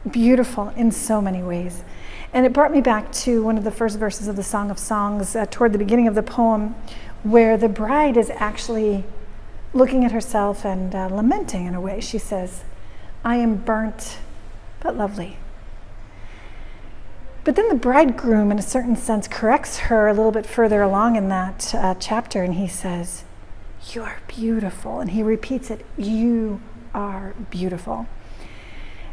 beautiful in so many ways. And it brought me back to one of the first verses of the Song of Songs toward the beginning of the poem, where the bride is actually looking at herself and lamenting in a way. She says, "I am burnt, but lovely." But then the bridegroom, in a certain sense, corrects her a little bit further along in that chapter, and he says, "You are beautiful." And he repeats it, "You are beautiful."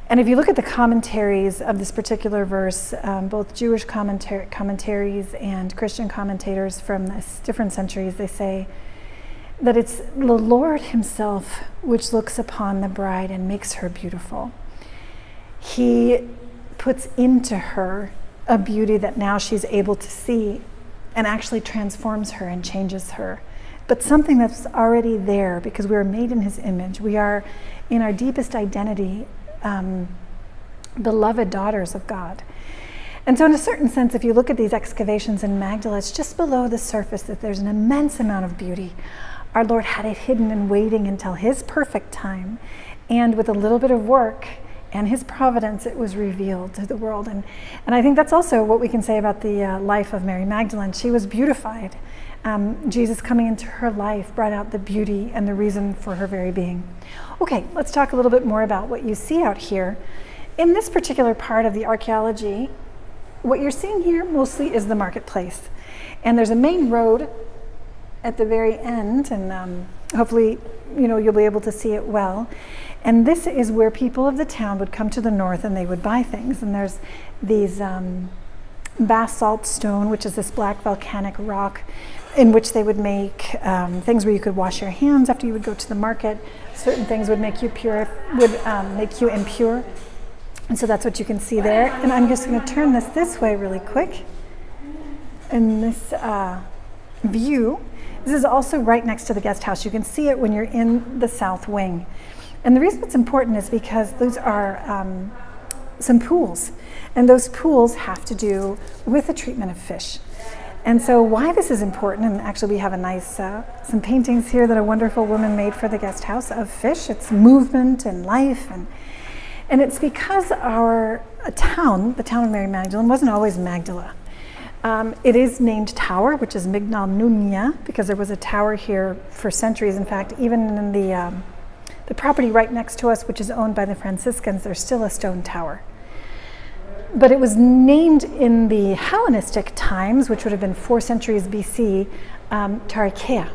And if you look at the commentaries of this particular verse, both Jewish commentaries and Christian commentators from different centuries, they say that it's the Lord himself which looks upon the bride and makes her beautiful. He puts into her a beauty that now she's able to see and actually transforms her and changes her. But something that's already there, because we are made in his image. We are, in our deepest identity, beloved daughters of God. And so in a certain sense, if you look at these excavations in Magdala, it's just below the surface that there's an immense amount of beauty. Our Lord had it hidden and waiting until his perfect time. And with a little bit of work and his providence, it was revealed to the world. And I think that's also what we can say about the life of Mary Magdalene. She was beautified. Jesus coming into her life brought out the beauty and the reason for her very being. Okay, let's talk a little bit more about what you see out here. In this particular part of the archaeology, what you're seeing here mostly is the marketplace. And there's a main road at the very end, and hopefully you'll be able to see it well. And this is where people of the town would come to the north and they would buy things. And there's these basalt stone, which is this black volcanic rock, in which they would make things where you could wash your hands after you would go to the market. Certain things would make you make you impure. And so that's what you can see there. And I'm just going to turn this way really quick. And this view, this is also right next to the guest house. You can see it when you're in the south wing. And the reason it's important is because those are some pools. And those pools have to do with the treatment of fish. And so why this is important, and actually we have a nice, some paintings here that a wonderful woman made for the guest house of fish. It's movement and life. And it's because our town, the town of Mary Magdalene, wasn't always Magdala. It is named Tower, which is Migdal, because there was a tower here for centuries. In fact, even in the property right next to us, which is owned by the Franciscans, there's still a stone tower. But it was named in the Hellenistic times, which would have been 4 centuries BC, Tarichaea,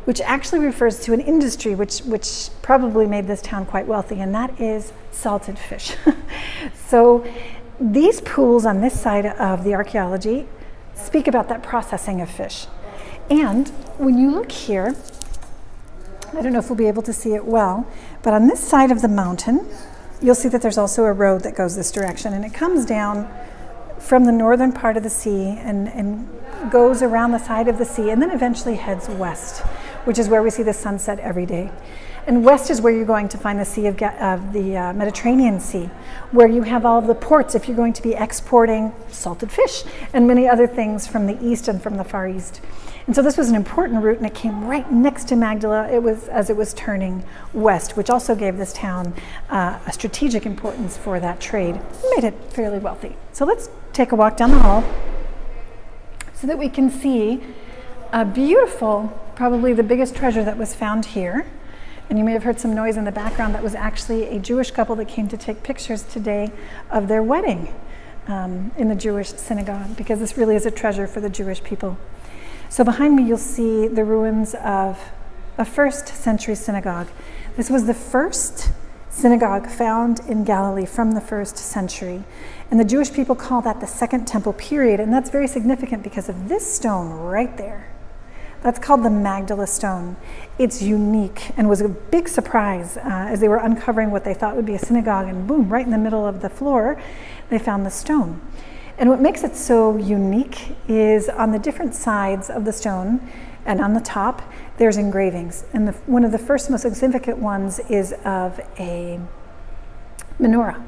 which actually refers to an industry which probably made this town quite wealthy, and that is salted fish. So these pools on this side of the archaeology speak about that processing of fish. And when you look here, I don't know if we'll be able to see it well, but on this side of the mountain, you'll see that there's also a road that goes this direction, and it comes down from the northern part of the sea and goes around the side of the sea, and then eventually heads west, which is where we see the sunset every day. And west is where you're going to find the Sea of the Mediterranean Sea, where you have all of the ports if you're going to be exporting salted fish and many other things from the east and from the Far East. And so this was an important route, and it came right next to Magdala as it was turning west, which also gave this town a strategic importance for that trade. It made it fairly wealthy. So let's take a walk down the hall so that we can see a beautiful, probably the biggest treasure that was found here. And you may have heard some noise in the background. That was actually a Jewish couple that came to take pictures today of their wedding in the Jewish synagogue, because this really is a treasure for the Jewish people. So behind me, you'll see the ruins of a 1st century synagogue. This was the first synagogue found in Galilee from the 1st century. And the Jewish people call that the Second Temple period. And that's very significant because of this stone right there. That's called the Magdala stone. It's unique and was a big surprise as they were uncovering what they thought would be a synagogue, and boom, right in the middle of the floor, they found the stone. And what makes it so unique is on the different sides of the stone and on the top, there's engravings. And one of the first most significant ones is of a menorah.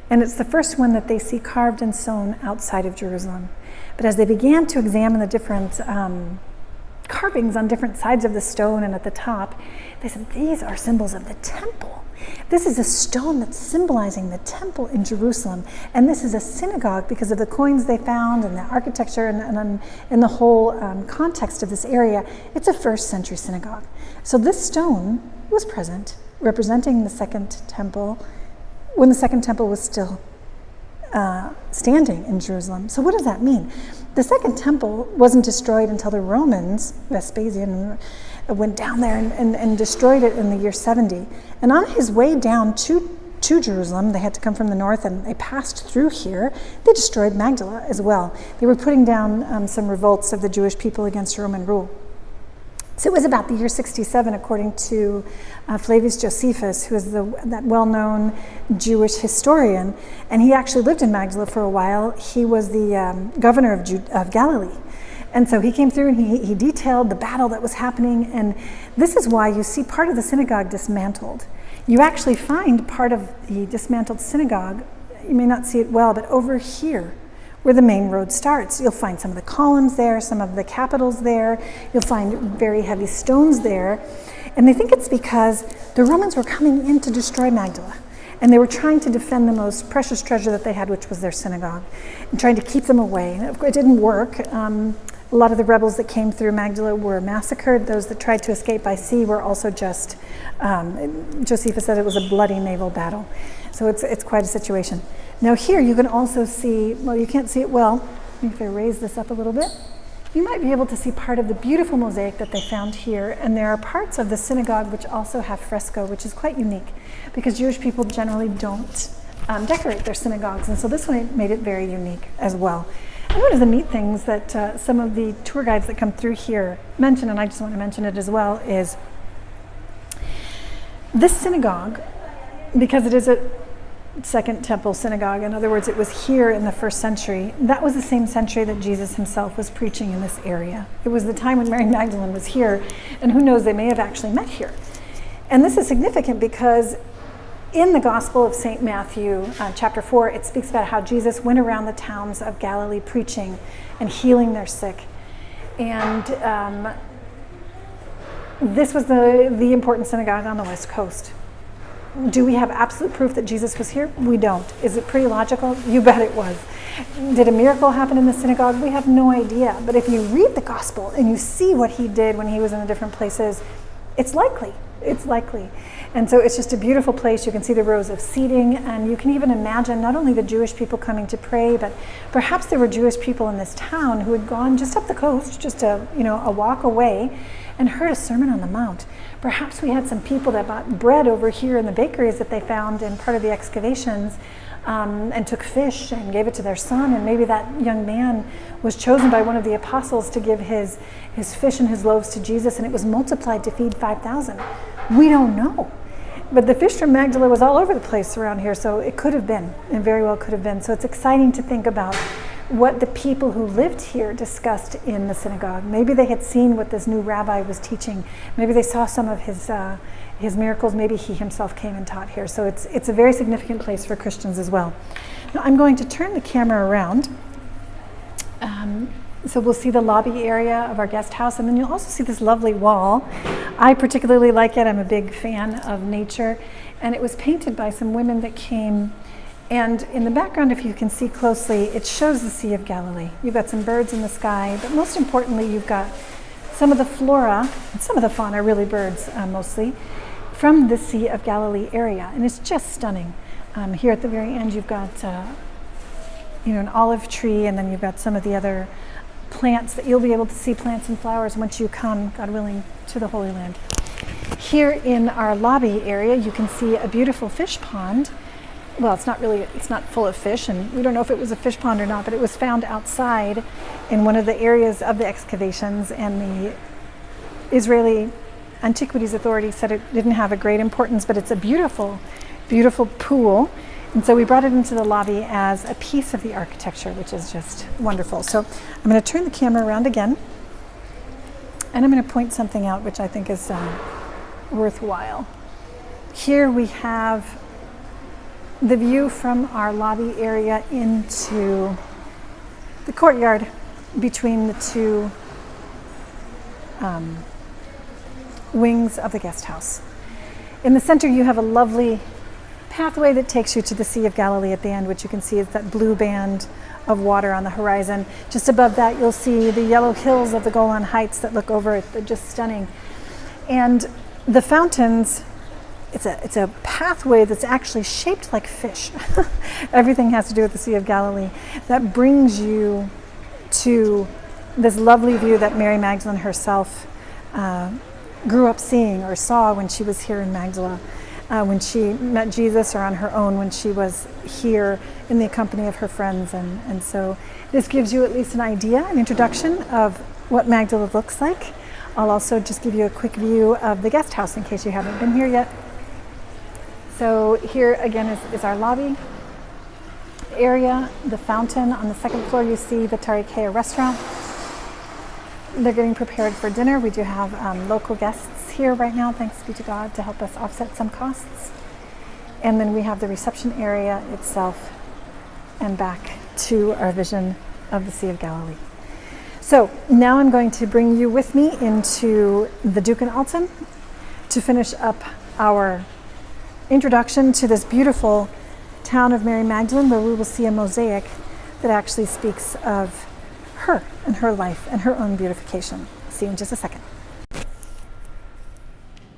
And it's the first one that they see carved and sewn outside of Jerusalem. But as they began to examine the different carvings on different sides of the stone and at the top, they said, these are symbols of the temple. This is a stone that's symbolizing the temple in Jerusalem. And this is a synagogue because of the coins they found and the architecture and the whole context of this area. It's a first century synagogue. So this stone was present, representing the second temple, when the second temple was still standing in Jerusalem. So what does that mean? The second temple wasn't destroyed until the Romans, Vespasian, went down there and destroyed it in the year 70. And on his way down to Jerusalem, they had to come from the north and they passed through here. They destroyed Magdala as well. They were putting down some revolts of the Jewish people against Roman rule. So it was about the year 67, according to Flavius Josephus, who is that well-known Jewish historian, and he actually lived in Magdala for a while. He was the governor of Galilee. And so he came through and he detailed the battle that was happening, and this is why you see part of the synagogue dismantled. You actually find part of the dismantled synagogue, you may not see it well, but over here, where the main road starts. You'll find some of the columns there, some of the capitals there. You'll find very heavy stones there. And they think it's because the Romans were coming in to destroy Magdala. And they were trying to defend the most precious treasure that they had, which was their synagogue, and trying to keep them away. And of course, it didn't work. A lot of the rebels that came through Magdala were massacred. Those that tried to escape by sea were also just, Josephus said it was a bloody naval battle. So it's quite a situation. Now here you can also see, well, you can't see it well. If I raise this up a little bit, you might be able to see part of the beautiful mosaic that they found here. And there are parts of the synagogue which also have fresco, which is quite unique because Jewish people generally don't decorate their synagogues. And so this one made it very unique as well. And one of the neat things that some of the tour guides that come through here mention, and I just want to mention it as well, is this synagogue, because it is a Second Temple synagogue, in other words, it was here in the first century. That was the same century that Jesus himself was preaching in this area. It was the time when Mary Magdalene was here, and who knows, they may have actually met here. And this is significant because in the Gospel of St. Matthew, chapter 4, it speaks about how Jesus went around the towns of Galilee preaching and healing their sick. And this was the important synagogue on the West Coast. Do we have absolute proof that Jesus was here? We don't. Is it pretty logical? You bet it was. Did a miracle happen in the synagogue? We have no idea. But if you read the gospel and you see what he did when he was in the different places, it's likely. It's likely. And so it's just a beautiful place. You can see the rows of seating, and you can even imagine not only the Jewish people coming to pray, but perhaps there were Jewish people in this town who had gone just up the coast, just a walk away, and heard a Sermon on the Mount. Perhaps we had some people that bought bread over here in the bakeries that they found in part of the excavations, and took fish and gave it to their son, and maybe that young man was chosen by one of the apostles to give his fish and his loaves to Jesus, and it was multiplied to feed 5,000. We don't know. But the fish from Magdala was all over the place around here, so it could have been, and very well could have been. So it's exciting to think about what the people who lived here discussed in the synagogue. Maybe they had seen what this new rabbi was teaching. Maybe they saw some of his miracles. Maybe he himself came and taught here. So it's a very significant place for Christians as well. Now I'm going to turn the camera around. So we'll see the lobby area of our guest house, and then you'll also see this lovely wall. I particularly like it. I'm a big fan of nature, and it was painted by some women that came. And in the background, if you can see closely, it shows the Sea of Galilee. You've got some birds in the sky, but most importantly, you've got some of the flora, and some of the fauna, really birds mostly, from the Sea of Galilee area. And it's just stunning. Here at the very end, you've got an olive tree, and then you've got some of the other plants that you'll be able to see, plants and flowers, once you come, God willing, to the Holy Land. Here in our lobby area, you can see a beautiful fish pond. Well, it's not full of fish, and we don't know if it was a fish pond or not, but it was found outside in one of the areas of the excavations, and the Israeli Antiquities Authority said it didn't have a great importance, but it's a beautiful, beautiful pool. And so we brought it into the lobby as a piece of the architecture, which is just wonderful. So I'm going to turn the camera around again, and I'm going to point something out which I think is worthwhile. Here we have the view from our lobby area into the courtyard between the two wings of the guest house. In the center, you have a lovely pathway that takes you to the Sea of Galilee at the end, which you can see is that blue band of water on the horizon. Just above that, you'll see the yellow hills of the Golan Heights that look over it. They're just stunning. And the fountains, it's a pathway that's actually shaped like fish. Everything has to do with the Sea of Galilee. That brings you to this lovely view that Mary Magdalene herself grew up seeing or saw when she was here in Magdala, when she met Jesus, or on her own when she was here in the company of her friends. And so this gives you at least an idea, an introduction of what Magdala looks like. I'll also just give you a quick view of the guest house in case you haven't been here yet. So here again is our lobby area, the fountain. On the second floor you see the Tarikea restaurant. They're getting prepared for dinner. We do have local guests here right now, thanks be to God, to help us offset some costs. And then we have the reception area itself, and back to our vision of the Sea of Galilee. So now I'm going to bring you with me into the Duke and Alton to finish up our introduction to this beautiful town of Mary Magdalene, where we will see a mosaic that actually speaks of her and her life and her own beautification. See you in just a second.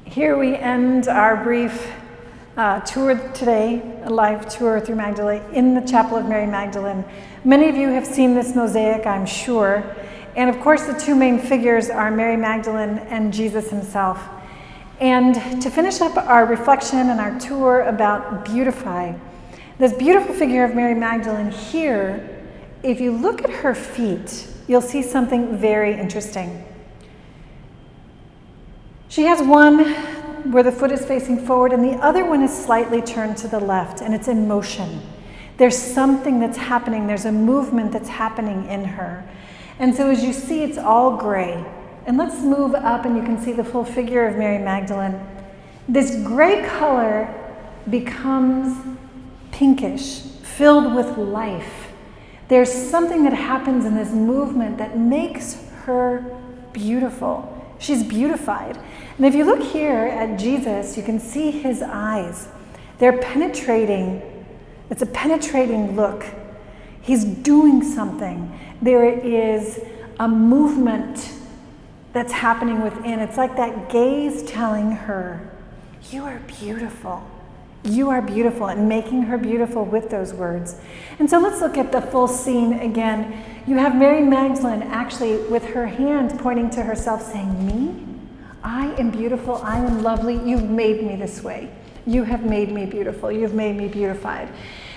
Here we end our brief tour today, a live tour through Magdala in the Chapel of Mary Magdalene. Many of you have seen this mosaic, I'm sure. And of course, the two main figures are Mary Magdalene and Jesus himself. And to finish up our reflection and our tour about Beautify, this beautiful figure of Mary Magdalene here, if you look at her feet, you'll see something very interesting. She has one where the foot is facing forward and the other one is slightly turned to the left, and it's in motion. There's something that's happening. There's a movement that's happening in her. And so as you see, it's all gray. And let's move up and you can see the full figure of Mary Magdalene. This gray color becomes pinkish, filled with life. There's something that happens in this movement that makes her beautiful. She's beautified. And if you look here at Jesus, you can see his eyes. They're penetrating. It's a penetrating look. He's doing something. There is a movement that's happening within. It's like that gaze telling her, you are beautiful. You are beautiful, and making her beautiful with those words. And so let's look at the full scene again. You have Mary Magdalene actually with her hand pointing to herself saying, me? I am beautiful, I am lovely, you've made me this way. You have made me beautiful, you've made me beautified.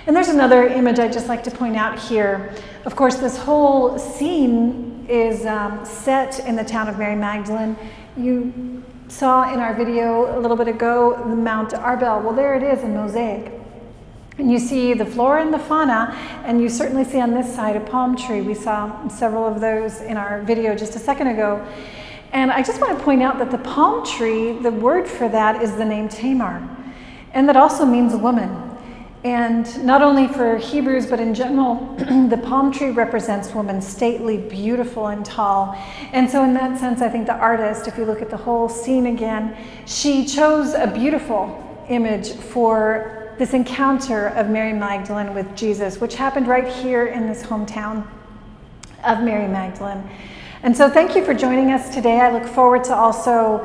And there's another image I'd just like to point out here. Of course, this whole scene is set in the town of Mary Magdalene. You saw in our video a little bit ago the Mount Arbel. Well, there it is in mosaic. And you see the flora and the fauna, and you certainly see on this side a palm tree. We saw several of those in our video just a second ago. And I just want to point out that the palm tree, the word for that is the name Tamar. And that also means woman. And not only for Hebrews, but in general, the palm tree represents woman, stately, beautiful, and tall. And so in that sense, I think the artist, if you look at the whole scene again, she chose a beautiful image for this encounter of Mary Magdalene with Jesus, which happened right here in this hometown of Mary Magdalene. And so thank you for joining us today. I look forward to also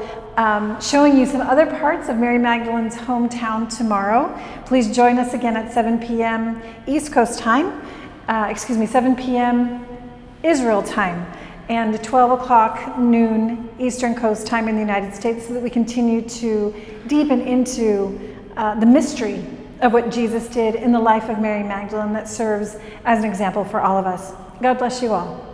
showing you some other parts of Mary Magdalene's hometown tomorrow. Please join us again at 7 p.m. East Coast time, 7 p.m. Israel time, and 12 o'clock noon Eastern Coast time in the United States, so that we continue to deepen into the mystery of what Jesus did in the life of Mary Magdalene that serves as an example for all of us. God bless you all.